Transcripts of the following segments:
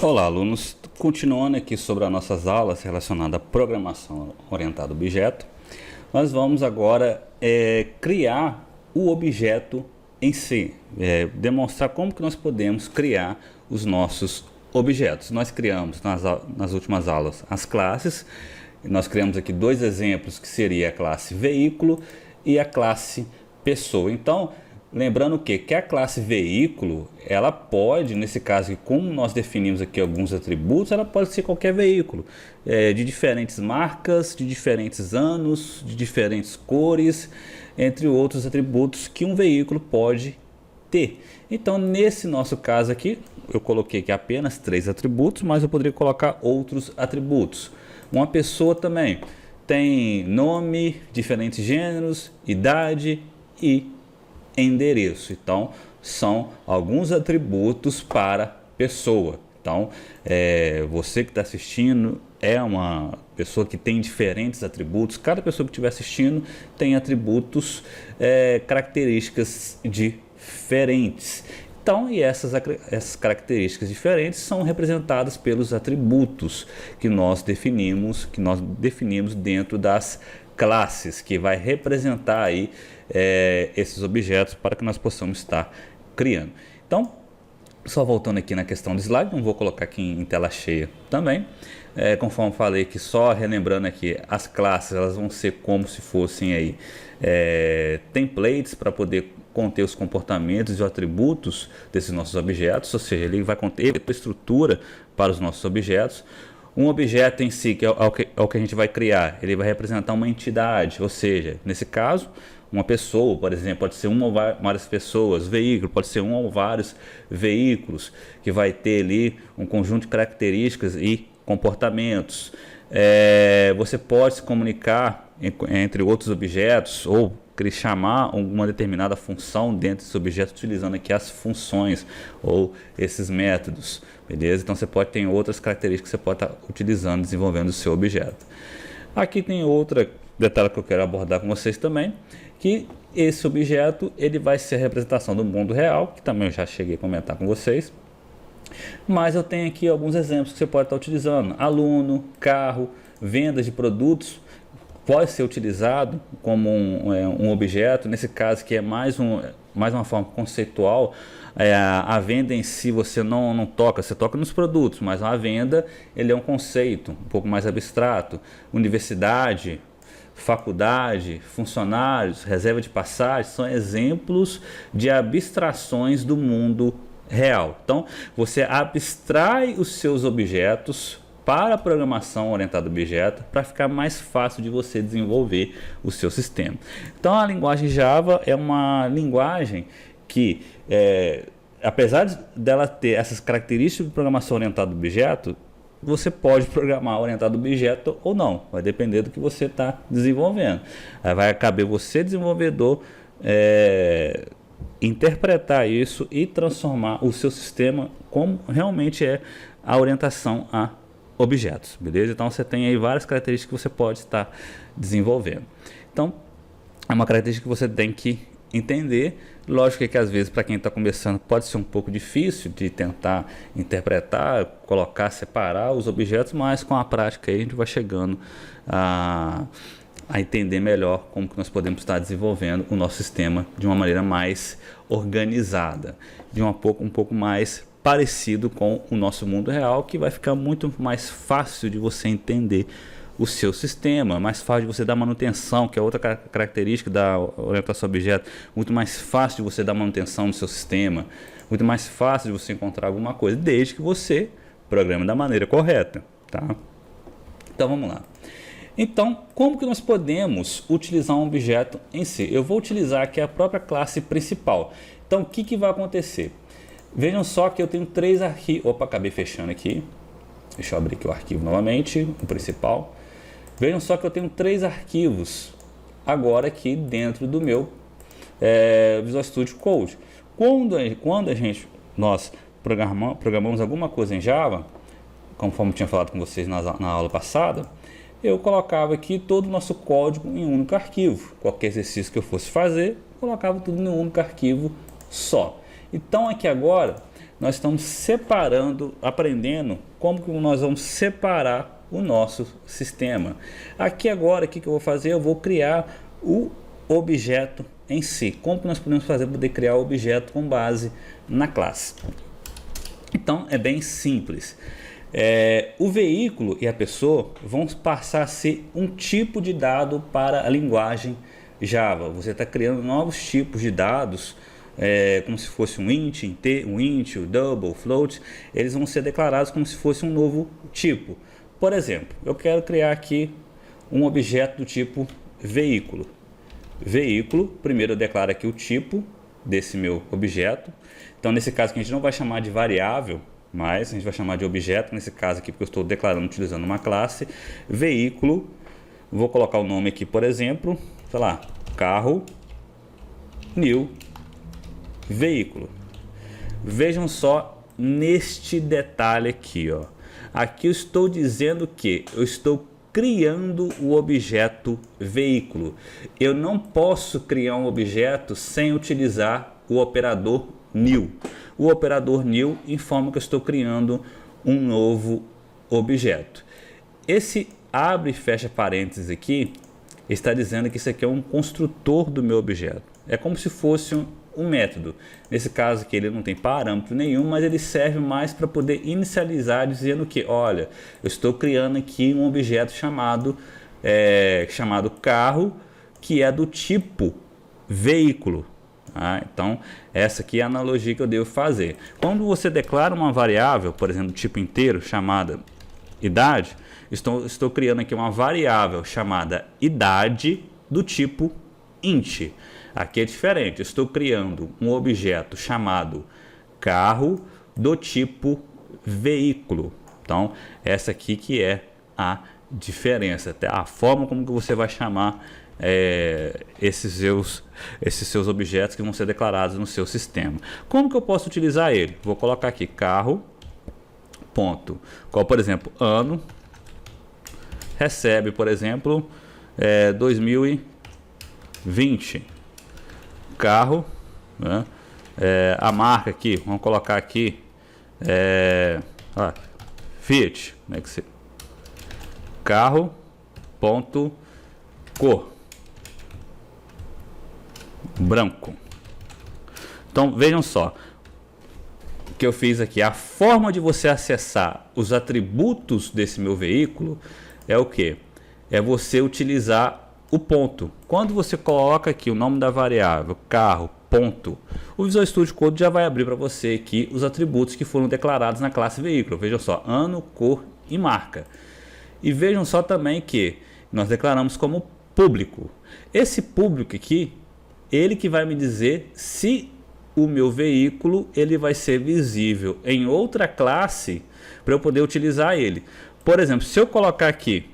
Olá, alunos. Continuando aqui sobre as nossas aulas relacionadas à programação orientada a objeto, nós vamos agora criar o objeto em si, demonstrar como que nós podemos criar os nossos objetos. Nós criamos nas últimas aulas as classes, nós criamos aqui dois exemplos que seria a classe veículo e a classe pessoa. Então, lembrando que a classe veículo, ela pode, nesse caso, como nós definimos aqui alguns atributos, ela pode ser qualquer veículo, de diferentes marcas, de diferentes anos, de diferentes cores, entre outros atributos que um veículo pode ter. Então, nesse nosso caso aqui, eu coloquei aqui apenas 3 atributos, mas eu poderia colocar outros atributos. Uma pessoa também tem nome, diferentes gêneros, idade e endereço. Então, são alguns atributos para pessoa. Então, você que está assistindo é uma pessoa que tem diferentes atributos. Cada pessoa que estiver assistindo tem atributos, características diferentes. Então, e essas características diferentes são representadas pelos atributos que nós definimos dentro das classes, que vai representar aí esses objetos para que nós possamos estar criando. Então, só voltando aqui na questão do slide, não vou colocar aqui em tela cheia também, conforme falei que só relembrando aqui, as classes elas vão ser como se fossem aí templates para poder conter os comportamentos e os atributos desses nossos objetos, ou seja, ele vai conter a estrutura para os nossos objetos. Um objeto em si, que é o que a gente vai criar, ele vai representar uma entidade, ou seja, nesse caso, uma pessoa, por exemplo, pode ser uma ou várias pessoas, veículo, pode ser um ou vários veículos, que vai ter ali um conjunto de características e comportamentos. Você pode se comunicar entre outros objetos ou chamar uma determinada função dentro desse objeto utilizando aqui as funções ou esses métodos, beleza? Então você pode ter outras características que você pode estar utilizando, desenvolvendo o seu objeto. Aqui tem outra detalhe que eu quero abordar com vocês também, que esse objeto ele vai ser a representação do mundo real, que também eu já cheguei a comentar com vocês, mas eu tenho aqui alguns exemplos que você pode estar utilizando: aluno, carro, vendas de produtos. Pode ser utilizado como um objeto, nesse caso que é mais uma forma conceitual. A venda em si você não toca, você toca nos produtos, mas a venda ele é um conceito um pouco mais abstrato. Universidade, faculdade, funcionários, reserva de passagem, são exemplos de abstrações do mundo real. Então você abstrai os seus objetos para a programação orientada a objeto, para ficar mais fácil de você desenvolver o seu sistema. Então a linguagem Java é uma linguagem que, apesar dela ter essas características de programação orientada a objeto, você pode programar orientado a objeto ou não, vai depender do que você está desenvolvendo. Vai caber você, desenvolvedor, interpretar isso e transformar o seu sistema como realmente é a orientação a objetos, beleza? Então você tem aí várias características que você pode estar desenvolvendo. Então é uma característica que você tem que entender. Lógico que às vezes para quem está começando pode ser um pouco difícil de tentar interpretar, colocar, separar os objetos, mas com a prática aí a gente vai chegando a entender melhor como que nós podemos estar desenvolvendo o nosso sistema de uma maneira mais organizada, de um pouco mais parecido com o nosso mundo real, que vai ficar muito mais fácil de você entender o seu sistema, mais fácil de você dar manutenção, que é outra característica da orientação a objeto, muito mais fácil de você dar manutenção no seu sistema, muito mais fácil de você encontrar alguma coisa, desde que você programe da maneira correta, tá? Então vamos lá. Então, como que nós podemos utilizar um objeto em si? Eu vou utilizar aqui a própria classe principal. Então, o que vai acontecer? Vejam só que eu tenho 3 arquivos. Opa, acabei fechando aqui. Deixa eu abrir aqui o arquivo novamente, o principal. Vejam só que eu tenho 3 arquivos agora aqui dentro do meu Visual Studio Code. Quando nós programamos alguma coisa em Java, conforme eu tinha falado com vocês na aula passada, eu colocava aqui todo o nosso código em um único arquivo. Qualquer exercício que eu fosse fazer, colocava tudo em um único arquivo só. Então aqui agora nós estamos separando, aprendendo como que nós vamos separar o nosso sistema. Aqui agora, o que eu vou fazer? Eu vou criar o objeto em si. Como que nós podemos fazer para poder criar o objeto com base na classe? Então, é bem simples. O veículo e a pessoa vão passar a ser um tipo de dado para a linguagem Java. Você está criando novos tipos de dados, como se fosse um int, um double, float. Eles vão ser declarados como se fosse um novo tipo. Por exemplo, eu quero criar aqui um objeto do tipo veículo. Veículo, primeiro eu declaro aqui o tipo desse meu objeto. Então, nesse caso aqui, a gente não vai chamar de variável, mas a gente vai chamar de objeto, nesse caso aqui, porque eu estou declarando utilizando uma classe. Veículo, vou colocar o nome aqui, por exemplo, sei lá, carro, new, veículo. Vejam só neste detalhe aqui, ó. Aqui eu estou dizendo que eu estou criando o objeto veículo. Eu não posso criar um objeto sem utilizar o operador new. O operador new informa que eu estou criando um novo objeto. Esse abre e fecha parênteses aqui está dizendo que isso aqui é um construtor do meu objeto. É como se fosse um método. Nesse caso aqui ele não tem parâmetro nenhum, mas ele serve mais para poder inicializar, dizendo que, olha, eu estou criando aqui um objeto chamado carro, que é do tipo veículo. Então, essa aqui é a analogia que eu devo fazer. Quando você declara uma variável, por exemplo, tipo inteiro, chamada idade, estou criando aqui uma variável chamada idade do tipo int. Aqui é diferente, estou criando um objeto chamado carro do tipo veículo. Então, essa aqui que é a diferença, até a forma como que você vai chamar esses seus objetos que vão ser declarados no seu sistema. Como que eu posso utilizar ele? Vou colocar aqui carro, ponto, qual, por exemplo, ano, recebe, por exemplo, 2020. Carro, né? A marca aqui, vamos colocar aqui Fiat, como é que se carro ponto cor branco. Então vejam só o que eu fiz aqui. A forma de você acessar os atributos desse meu veículo é o que? É você utilizar o ponto. Quando você coloca aqui o nome da variável carro, ponto, o Visual Studio Code já vai abrir para você aqui os atributos que foram declarados na classe veículo. Vejam só, ano, cor e marca. E vejam só também que nós declaramos como público. Esse público aqui, ele que vai me dizer se o meu veículo ele vai ser visível em outra classe para eu poder utilizar ele. Por exemplo, se eu colocar aqui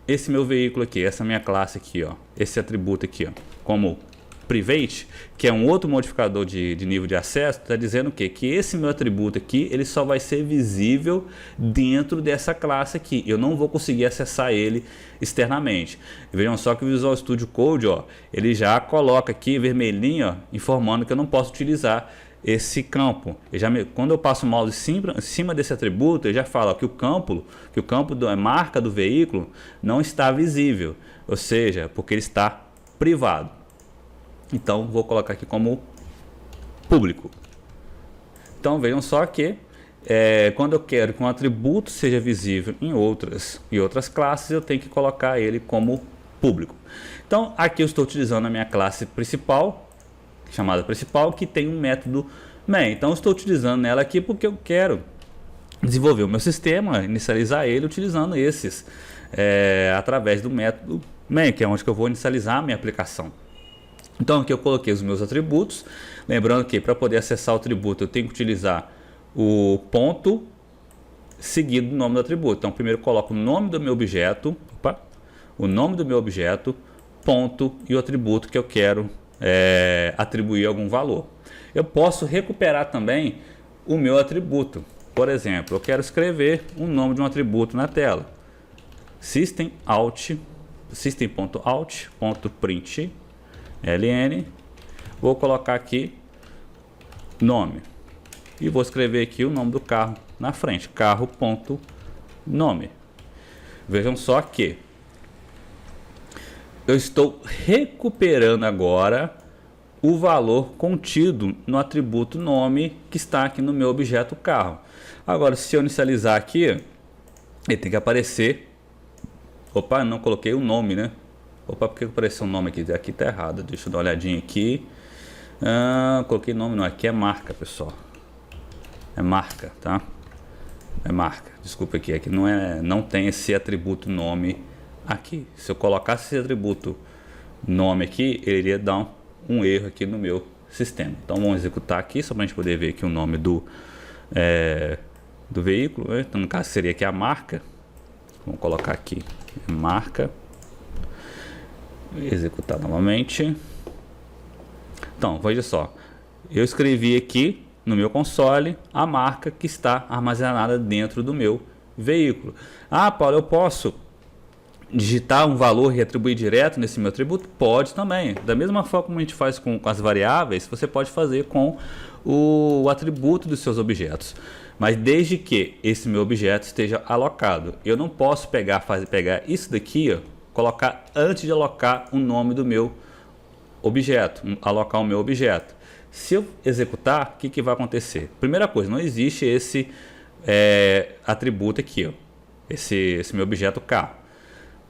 esse meu veículo aqui, essa minha classe aqui, ó, esse atributo aqui, ó, como private, que é um outro modificador de nível de acesso, está dizendo o quê? Que esse meu atributo aqui, ele só vai ser visível dentro dessa classe aqui. Eu não vou conseguir acessar ele externamente. Vejam só que o Visual Studio Code, ó, ele já coloca aqui vermelhinho, ó, informando que eu não posso utilizar esse campo. Quando eu passo o mouse em cima desse atributo, ele já fala que o campo da marca do veículo não está visível, ou seja, porque ele está privado. Então vou colocar aqui como público. Então vejam só que quando eu quero que um atributo seja visível em outras classes, eu tenho que colocar ele como público. Então aqui eu estou utilizando a minha classe principal, chamada principal, que tem um método main. Então eu estou utilizando ela aqui porque eu quero desenvolver o meu sistema, inicializar ele utilizando esses através do método main, que é onde que eu vou inicializar a minha aplicação. Então aqui eu coloquei os meus atributos, lembrando que para poder acessar o atributo eu tenho que utilizar o ponto seguido do nome do atributo. Então primeiro eu coloco o nome do meu objeto, ponto e o atributo que eu quero atribuir algum valor. Eu posso recuperar também o meu atributo. Por exemplo, eu quero escrever o nome de um atributo na tela. System.out.print ln, vou colocar aqui nome. e vou escrever aqui o nome do carro na frente, carro.nome. Vejam só que eu estou recuperando agora o valor contido no atributo nome que está aqui no meu objeto carro. Agora, se eu inicializar aqui, ele tem que aparecer. Opa, não coloquei o nome, né? Opa, por que apareceu o nome aqui? Aqui tá errado, deixa eu dar uma olhadinha aqui. Coloquei nome, não, aqui é marca, pessoal. É marca, tá? É marca, desculpa aqui, aqui não tem esse atributo nome aqui. Se eu colocasse esse atributo nome aqui, ele iria dar um erro aqui no meu sistema. Então vamos executar aqui, só para a gente poder ver aqui o nome do veículo, né? Então no caso seria aqui a marca. Vamos colocar aqui, marca. Executar novamente. Então, veja só, eu escrevi aqui no meu console a marca que está armazenada dentro do meu veículo. Ah, Paulo, eu posso digitar um valor e atribuir direto nesse meu atributo? Pode também. Da mesma forma como a gente faz com as variáveis, você pode fazer com o atributo dos seus objetos. Mas desde que esse meu objeto esteja alocado. Eu não posso pegar isso daqui, ó, colocar antes de alocar o nome do meu objeto, alocar o meu objeto. Se eu executar, o que vai acontecer? Primeira coisa, não existe esse atributo aqui, ó, esse meu objeto carro.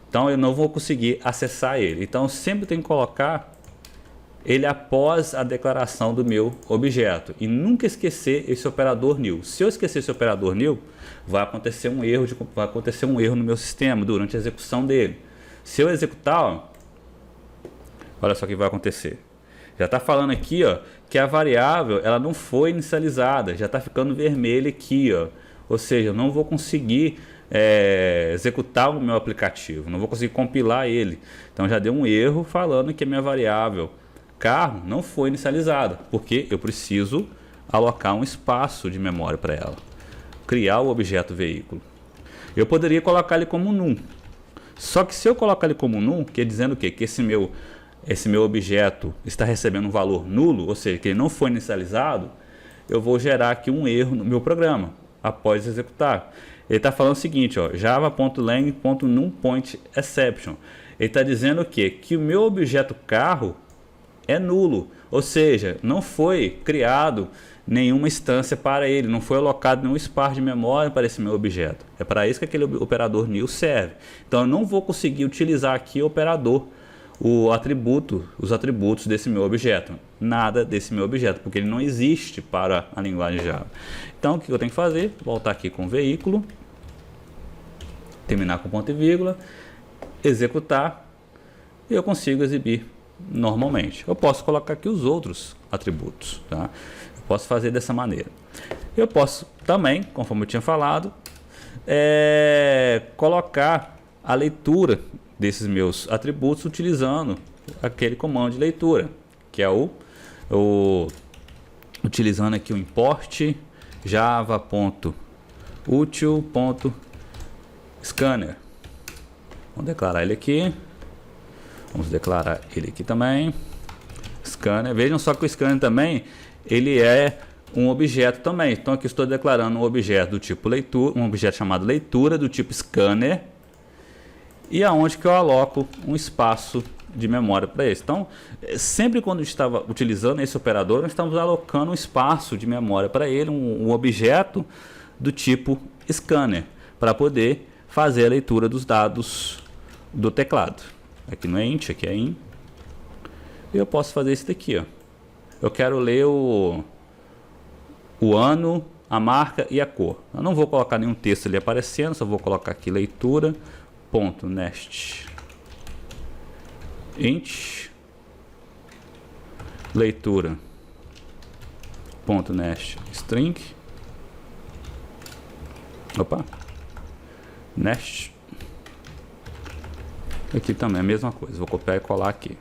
Então eu não vou conseguir acessar ele. Então eu sempre tenho que colocar ele após a declaração do meu objeto e nunca esquecer esse operador new. Se eu esquecer esse operador new, vai acontecer um erro no meu sistema durante a execução dele. Se eu executar, ó, olha só o que vai acontecer. Já está falando aqui, ó, que a variável ela não foi inicializada, já está ficando vermelho aqui, ó. Ou seja, eu não vou conseguir executar o meu aplicativo, não vou conseguir compilar ele. Então já deu um erro falando que a minha variável carro não foi inicializada, porque eu preciso alocar um espaço de memória para ela, criar o objeto veículo. Eu poderia colocar ele como num. Só que se eu colocar ele como num, quer dizendo o quê? Que esse meu objeto está recebendo um valor nulo, ou seja, que ele não foi inicializado, eu vou gerar aqui um erro no meu programa após executar. Ele está falando o seguinte, ó, java.lang.numPointException. Ele está dizendo o quê? Que o meu objeto carro é nulo, ou seja, não foi criado nenhuma instância para ele, não foi alocado nenhum espaço de memória para esse meu objeto. É para isso que aquele operador new serve. Então eu não vou conseguir utilizar aqui o operador, os atributos desse meu objeto, nada desse meu objeto, porque ele não existe para a linguagem Java. Então o que eu tenho que fazer? Voltar aqui com o veículo, terminar com ponto e vírgula, executar, e eu consigo exibir normalmente. Eu posso colocar aqui os outros atributos, tá? Eu posso fazer dessa maneira. Eu posso também, conforme eu tinha falado, colocar a leitura desses meus atributos utilizando aquele comando de leitura, que é utilizando aqui o import java.util.scanner. Vamos declarar ele aqui. Vamos declarar ele aqui também. Scanner. Vejam só que o scanner também ele é um objeto também. Então aqui estou declarando um objeto do tipo leitura, um objeto chamado leitura do tipo scanner, e aonde que eu aloco um espaço de memória para esse. Então, sempre quando estava utilizando esse operador, nós estamos alocando um espaço de memória para ele, um objeto do tipo scanner, para poder fazer a leitura dos dados do teclado. Aqui não é int, aqui é in. E eu posso fazer isso daqui, ó. Eu quero ler o ano, a marca e a cor. Eu não vou colocar nenhum texto ali aparecendo, só vou colocar aqui leitura.nest int leitura.nest string nest. Aqui também é a mesma coisa, vou copiar e colar aqui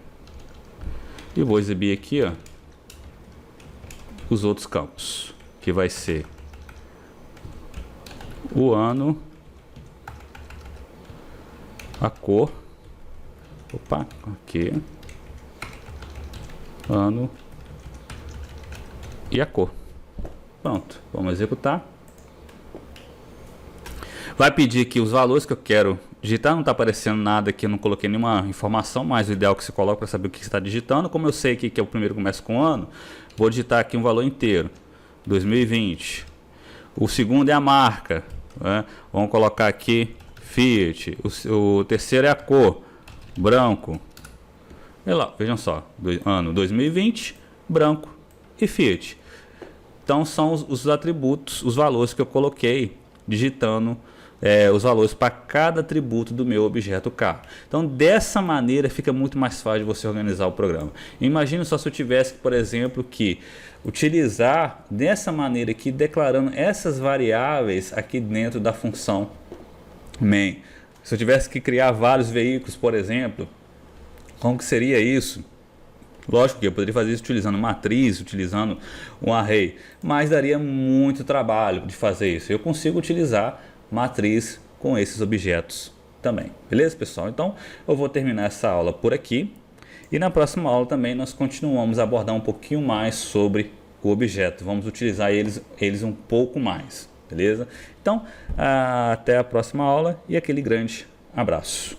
e vou exibir aqui, ó, os outros campos, que vai ser o ano, a cor, aqui, ano e a cor. Pronto, vamos executar. Vai pedir aqui os valores que eu quero digitar, não está aparecendo nada aqui, eu não coloquei nenhuma informação, mas o ideal é que você coloque para saber o que você está digitando. Como eu sei aqui que é o primeiro que começa com ano, vou digitar aqui um valor inteiro, 2020. O segundo é a marca, né? Vamos colocar aqui Fiat. O terceiro é a cor, branco. E lá, vejam só, ano 2020, branco e Fiat. Então são os atributos, os valores que eu coloquei digitando os valores para cada atributo do meu objeto carro. Então dessa maneira fica muito mais fácil de você organizar o programa. Imagina só se eu tivesse, por exemplo, que utilizar dessa maneira aqui, declarando essas variáveis aqui dentro da função main. Se eu tivesse que criar vários veículos, por exemplo, como que seria isso? Lógico que eu poderia fazer isso utilizando matriz, utilizando um array, mas daria muito trabalho de fazer isso. Eu consigo utilizar matriz com esses objetos também. Beleza, pessoal? Então, eu vou terminar essa aula por aqui. E na próxima aula também nós continuamos a abordar um pouquinho mais sobre o objeto. Vamos utilizar eles um pouco mais. Beleza? Então, até a próxima aula e aquele grande abraço.